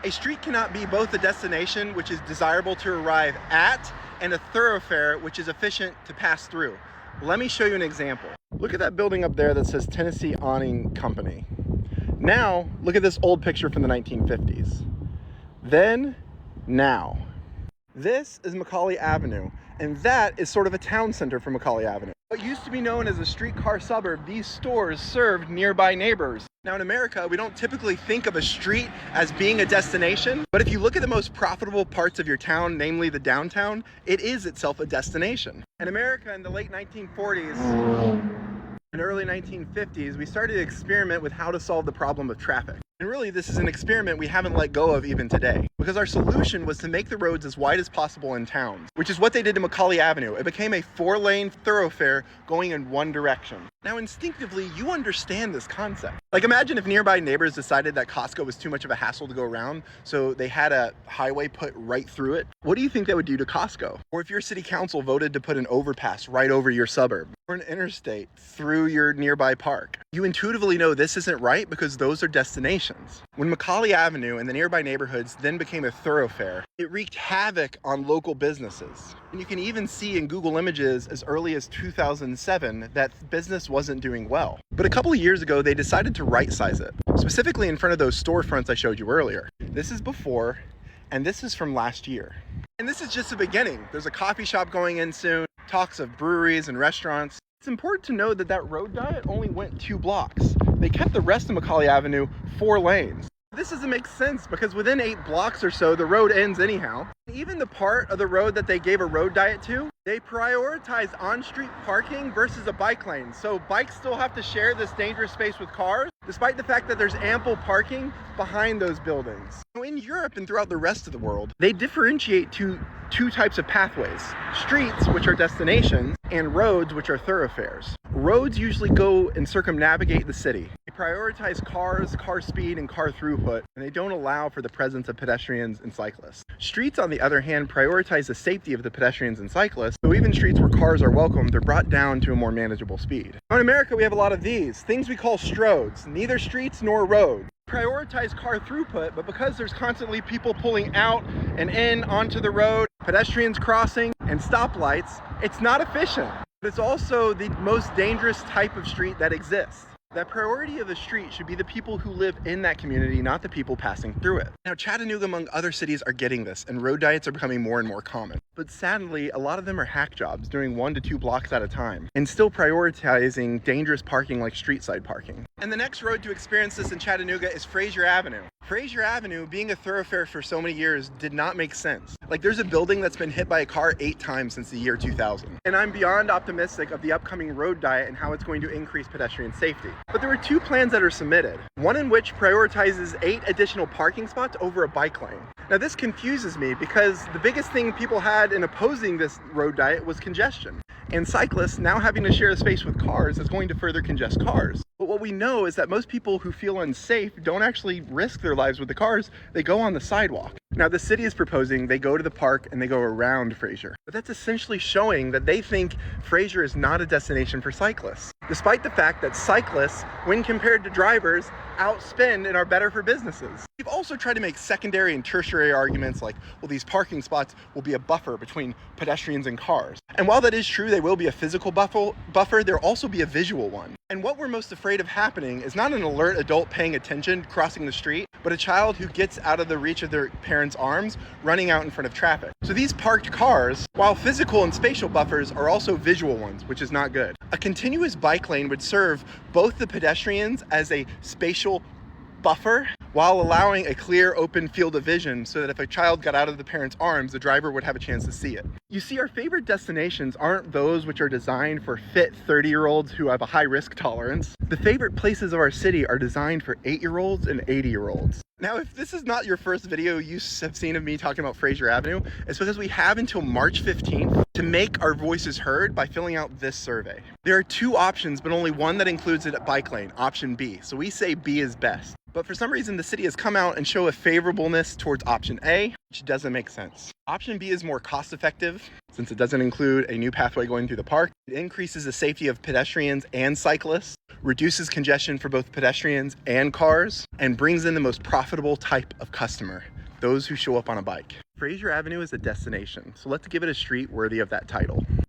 A street cannot be both a destination, which is desirable to arrive at, and a thoroughfare, which is efficient to pass through. Let me show you an example. Look at that building up there that says Tennessee Awning Company. Now, look at this old picture from the 1950s. Then, now. This is Macaulay Avenue, and that is sort of a town center for Macaulay Avenue. What used to be known as a streetcar suburb, these stores served nearby neighbors. Now in America, we don't typically think of a street as being a destination, but if you look at the most profitable parts of your town, namely the downtown, it is itself a destination. In America in the late 1940s and early 1950s, we started to experiment with how to solve the problem of traffic. And really, this is an experiment we haven't let go of even today, because our solution was to make the roads as wide as possible in towns, which is what they did to Macaulay Avenue. It became a 4-lane thoroughfare going in one direction. Now, instinctively, you understand this concept. Like, imagine if nearby neighbors decided that Costco was too much of a hassle to go around, so they had a highway put right through it. What do you think that would do to Costco? Or if your city council voted to put an overpass right over your suburb, or an interstate through your nearby park? You intuitively know this isn't right because those are destinations. When Macaulay Avenue and the nearby neighborhoods then became a thoroughfare, it wreaked havoc on local businesses. And you can even see in Google Images as early as 2007 that business wasn't doing well. But a couple of years ago, they decided to right-size it, specifically in front of those storefronts I showed you earlier. This is before, and this is from last year. And this is just the beginning. There's a coffee shop going in soon, talks of breweries and restaurants. It's important to know that that road diet only went 2 blocks. They kept the rest of Macaulay Avenue 4 lanes. This doesn't make sense because within 8 blocks or so, the road ends anyhow. Even the part of the road that they gave a road diet to, they prioritize on-street parking versus a bike lane. So bikes still have to share this dangerous space with cars, despite the fact that there's ample parking behind those buildings. In Europe and throughout the rest of the world, they differentiate two types of pathways: streets, which are destinations, and roads, which are thoroughfares. Roads usually go and circumnavigate the city. They prioritize cars, car speed, and car throughput, and they don't allow for the presence of pedestrians and cyclists. Streets, on the other hand, prioritize the safety of the pedestrians and cyclists, so even streets where cars are welcome, they're brought down to a more manageable speed. Now in America, we have a lot of these, things we call stroads, neither streets nor roads. Prioritize car throughput, but because there's constantly people pulling out and in onto the road, pedestrians crossing, and stoplights, it's not efficient. But it's also the most dangerous type of street that exists. That priority of the street should be the people who live in that community, not the people passing through it. Now, Chattanooga, among other cities, are getting this, and road diets are becoming more and more common. But sadly, a lot of them are hack jobs, doing 1 to 2 blocks at a time, and still prioritizing dangerous parking like street side parking. And the next road to experience this in Chattanooga is Frazier Avenue. Frazier Avenue, being a thoroughfare for so many years, did not make sense. Like, there's a building that's been hit by a car 8 times since the year 2000. And I'm beyond optimistic of the upcoming road diet and how it's going to increase pedestrian safety. But there were 2 plans that are submitted, one in which prioritizes 8 additional parking spots over a bike lane. Now this confuses me because the biggest thing people had in opposing this road diet was congestion. And cyclists now having to share a space with cars is going to further congest cars. But what we know is that most people who feel unsafe don't actually risk their lives with the cars, they go on the sidewalk. Now the city is proposing they go to the park and they go around Frazier. But that's essentially showing that they think Frazier is not a destination for cyclists, despite the fact that cyclists, when compared to drivers, outspend and are better for businesses. We've also tried to make secondary and tertiary arguments like, well, these parking spots will be a buffer between pedestrians and cars. And while that is true, they will be a physical buffer, there'll also be a visual one. And what we're most afraid of happening is not an alert adult paying attention crossing the street, but a child who gets out of the reach of their parents' arms running out in front of traffic. So these parked cars, while physical and spatial buffers, are also visual ones, which is not good. A continuous bike lane would serve both the pedestrians as a spatial buffer while allowing a clear open field of vision so that if a child got out of the parent's arms, the driver would have a chance to see it. You see, our favorite destinations aren't those which are designed for fit 30-year-olds who have a high risk tolerance. The favorite places of our city are designed for 8-year-olds and 80-year-olds. Now, if this is not your first video you have seen of me talking about Frazier Avenue, it's because we have until March 15th to make our voices heard by filling out this survey. There are 2 options, but only one that includes a bike lane, option B. So we say B is best. But for some reason, the city has come out and show a favorableness towards option A, which doesn't make sense. Option B is more cost effective since it doesn't include a new pathway going through the park. It increases the safety of pedestrians and cyclists, reduces congestion for both pedestrians and cars, and brings in the most profitable type of customer, those who show up on a bike. Fraser Avenue is a destination, so let's give it a street worthy of that title.